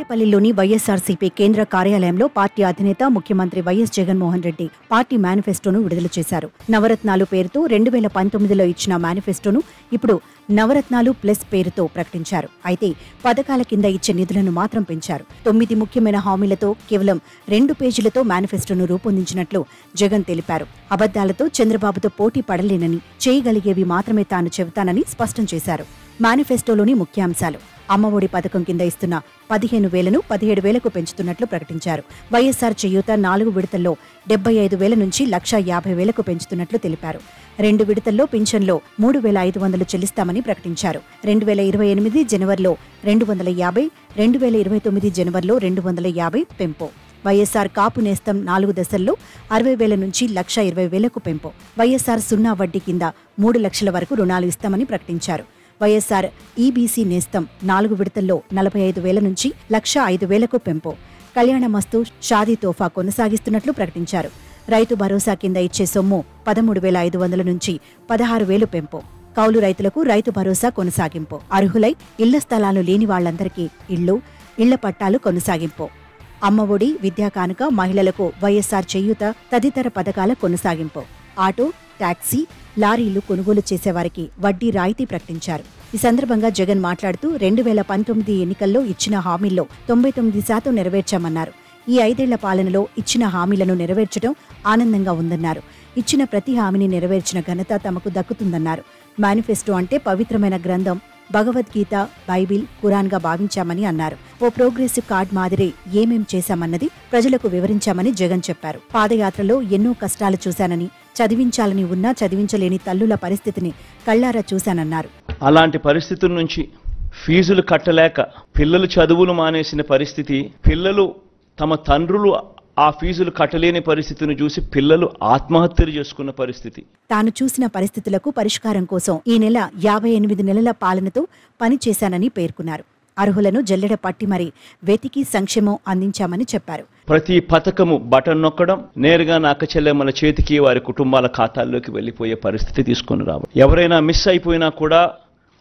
తాడేపల్లిలోని వైఎస్ఆర్సీపీ కేంద్ర కార్యాలయంలో పార్టీ అధినేత ముఖ్యమంత్రి వైఎస్ జగన్మోహన్ రెడ్డి పార్టీ మేనిఫెస్టోను విడుదల చేశారు. నవరత్నాలు పేరుతో 2019లో ఇచ్చిన మేనిఫెస్టోను ఇప్పుడు నవరత్నాలు ప్లస్ పేరుతో ప్రకటించారు. అయితే పథకాల కింద ఇచ్చే నిధులను మాత్రం పెంచారు. 9 ముఖ్యమైన హామీలతో కేవలం 2 పేజీలతో మేనిఫెస్టోను రూపొందించినట్లు జగన్ తెలిపారు. అబద్దాలతో చంద్రబాబుతో పోటీ పడలేనని, చేయగలిగేవి మాత్రమే తాను చెబుతానని స్పష్టం చేశారు. మేనిఫెస్టోలోని ముఖ్యాంశాలు: అమ్మఒడి పథకం కింద ఇస్తున్న 15,000ను 17,000కు పెంచుతున్నట్లు ప్రకటించారు. వైఎస్ఆర్ చేయూత 4 విడతల్లో 75,000 నుంచి 1,50,000కు పెంచుతున్నట్లు తెలిపారు. 2 విడతల్లో పింఛన్లో 3,500 చెల్లిస్తామని ప్రకటించారు. 2028 జనవరిలో 250, 2029 జనవరిలో 250 పెంపు. వైఎస్ఆర్ కాపు నేస్తం 4 దశల్లో 60,000 నుంచి 1,20,000కు పెంపు. వైఎస్ఆర్ సున్నా వడ్డీ కింద 3 లక్షల వరకు రుణాలు ఇస్తామని ప్రకటించారు. వైఎస్ఆర్ ఈబీసీ నేస్తం 4 విడతల్లో 45,000 నుంచి 1,05,000కు పెంపు. కళ్యాణమస్తు షాదీ తోఫా కొనసాగిస్తున్నట్లు ప్రకటించారు. రైతు భరోసా కింద ఇచ్చే సొమ్ము 13,500 నుంచి 16,000 పెంపు. కౌలు రైతులకు రైతు భరోసా కొనసాగింపు. అర్హులై ఇళ్ల స్థలాలు లేని వాళ్లందరికీ ఇళ్ల పట్టాలు కొనసాగింపు. అమ్మఒడి, విద్యా కానుక, మహిళలకు వైఎస్ఆర్ చేయూత తదితర పథకాల కొనసాగింపు. ఆటో, టాక్సీ, లారీలు కొనుగోలు చేసేవారికి వడ్డీ రాయితీ ప్రకటించారు. ఈ సందర్భంగా జగన్ మాట్లాడుతూ 2019 ఎన్నికల్లో ఇచ్చిన హామీల్లో 99% నెరవేర్చామన్నారు. ఈ 5 ఏళ్ల పాలనలో ఇచ్చిన హామీలను నెరవేర్చడం ఆనందంగా ఉందన్నారు. ఇచ్చిన ప్రతి హామీని నెరవేర్చిన ఘనత తమకు దక్కుతుందన్నారు. మేనిఫెస్టో అంటే పవిత్రమైన గ్రంథం, భగవద్గీత, బైబిల్, ఖురాన్గా భావించామని అన్నారు. ఓ ప్రోగ్రెసివ్ కార్డ్ మాదిరి ఏమేం చేశామన్నది ప్రజలకు వివరించామని జగన్ చెప్పారు. పాదయాత్రలో ఎన్నో కష్టాలు చూశానని, చదివించాలని ఉన్నా చదివించలేని తల్లుల పరిస్థితిని కళ్లారా చూశానన్నారు. అలాంటి పరిస్థితుల నుంచి ఫీజులు కట్టలేక పిల్లలు చదువులు మానేసిన పరిస్థితి, పిల్లలు తమ తండ్రులు ఆ ఫీజులు కట్టలేని పరిస్థితిని చూసి పిల్లలు ఆత్మహత్యలు చేసుకున్న పరిస్థితి. తాను చూసిన పరిస్థితులకు పరిష్కారం కోసం ఈ నెల 58 నెలల పాలనతో పనిచేశానని పేర్కొన్నారు. అర్హులను జల్లెడ పట్టి మరీ వెతికి సంక్షేమం అందించామని చెప్పారు. ప్రతి పథకము బటన్ నొక్కడం, నేరుగా అక్క చెల్లెమ్మల చేతికి వారి కుటుంబాల ఖాతాల్లోకి వెళ్లిపోయే పరిస్థితి తీసుకొని రావడం. ఎవరైనా మిస్ అయిపోయినా కూడా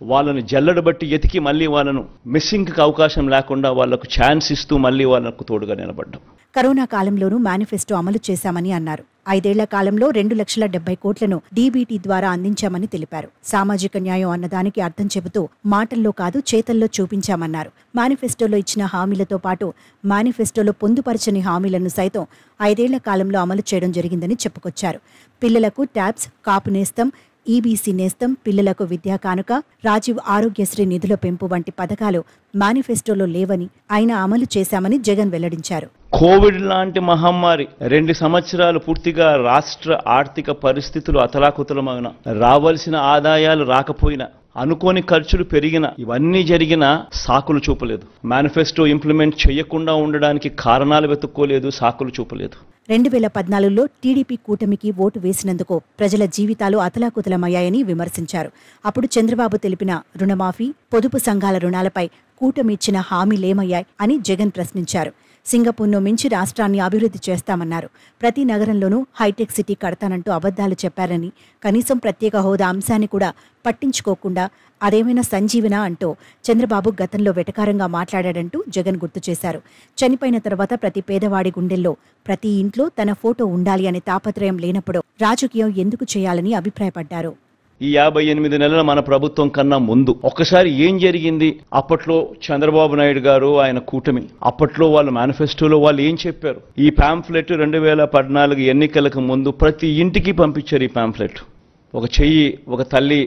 వాళ్ళని జల్లెడ బట్టి ఎతికి మళ్ళీ వాళ్ళను మిస్సింగ్కి అవకాశం లేకుండా వాళ్లకు ఛాన్స్ ఇస్తూ మళ్ళీ వాళ్లకు తోడుగా నిలబడ్డం. కరోనా కాలంలోనూ మేనిఫెస్టో అమలు చేశామని అన్నారు. 5 ఏళ్ల కాలంలో 2,70 కోట్లను డీబీటీ ద్వారా అందించామని తెలిపారు. సామాజిక న్యాయం అన్నదానికి అర్థం చెబుతూ మాటల్లో కాదు చేతల్లో చూపించామన్నారు. మేనిఫెస్టోలో ఇచ్చిన హామీలతో పాటు మేనిఫెస్టోలో పొందుపరచని హామీలను సైతం 5 ఏళ్ల కాలంలో అమలు చేయడం జరిగిందని చెప్పుకొచ్చారు. పిల్లలకు ట్యాబ్స్, కాపు నేస్తం, ఈబీసీ నేస్తం, పిల్లలకు విద్యా కానుక, రాజీవ్ ఆరోగ్యశ్రీ నిధుల పెంపు వంటి పథకాలు మేనిఫెస్టోలో లేవని, అయినా అమలు చేశామని జగన్ వెల్లడించారు. కోవిడ్ లాంటి మహమ్మారి 2 సంవత్సరాలు పూర్తిగా రాష్ట్ర ఆర్థిక పరిస్థితులు అతలాకుతలమైన, రావాల్సిన ఆదాయాలు రాకపోయినా, అనుకోని ఖర్చులు పెరిగిన, ఇవన్నీ జరిగిన సాకులు చూపలేదు. మేనిఫెస్టో ఇంప్లిమెంట్ చేయకుండా ఉండడానికి కారణాలు వెతుక్కోలేదు, సాకులు చూపలేదు. 2014లో టీడీపీ కూటమికి ఓటు వేసినందుకు ప్రజల జీవితాలు అతలాకుతలమయ్యాయని విమర్శించారు. అప్పుడు చంద్రబాబు తెలిపిన రుణమాఫీ, పొదుపు సంఘాల రుణాలపై కూటమి ఇచ్చిన హామీలేమయ్యాయి అని జగన్ ప్రశ్నించారు. సింగపూర్ను మించి రాష్ట్రాన్ని అభివృద్ధి చేస్తామన్నారు. ప్రతి నగరంలోనూ హైటెక్ సిటీ కడతానంటూ అబద్దాలు చెప్పారని, కనీసం ప్రత్యేక హోదా అంశాన్ని కూడా పట్టించుకోకుండా అదేమైనా సంజీవనా అంటూ చంద్రబాబు గతంలో వెటకారంగా మాట్లాడాడంటూ జగన్ గుర్తు చేశారు. చనిపోయిన తర్వాత ప్రతి పేదవాడి గుండెల్లో, ప్రతి ఇంట్లో తన ఫోటో ఉండాలి అనే తాపత్రయం లేనప్పుడు రాజకీయం ఎందుకు చేయాలని అభిప్రాయపడ్డారు. ఈ 58 నెలల మన ప్రభుత్వం కన్నా ముందు ఒక్కసారి ఏం జరిగింది? అప్పట్లో చంద్రబాబు నాయుడు గారు, ఆయన కూటమి, అప్పట్లో వాళ్ళ మేనిఫెస్టోలో వాళ్ళు ఏం చెప్పారు? ఈ పాంఫ్లెట్ 2014 ఎన్నికలకు ముందు ప్రతి ఇంటికి పంపించారు. ఈ పాంఫ్లెట్, ఒక చెయ్యి, ఒక తల్లి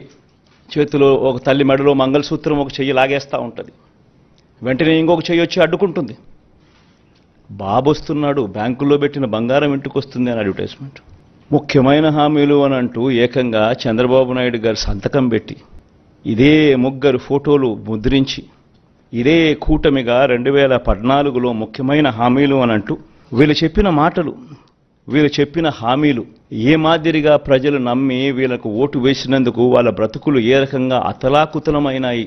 చేతిలో, ఒక తల్లి మెడలో మంగళసూత్రం ఒక చెయ్యి లాగేస్తూ ఉంటుంది, వెంటనే ఇంకొక చెయ్యి వచ్చి అడ్డుకుంటుంది. బాబు వస్తున్నాడు, బ్యాంకుల్లో పెట్టిన బంగారం ఇంటికి వస్తుంది అని అడ్వర్టైజ్మెంట్. ముఖ్యమైన హామీలు అని అంటూ ఏకంగా చంద్రబాబు నాయుడు గారు సంతకం పెట్టి, ఇదే ముగ్గురు ఫోటోలు ముద్రించి, ఇదే కూటమిగా 2014లో ముఖ్యమైన హామీలు అని అంటూ వీళ్ళు చెప్పిన మాటలు, వీళ్ళు చెప్పిన హామీలు ఏ మాదిరిగా ప్రజలు నమ్మి వీళ్ళకు ఓటు వేసినందుకు వాళ్ళ బ్రతుకులు ఏ రకంగా అతలాకుతలమైనాయి.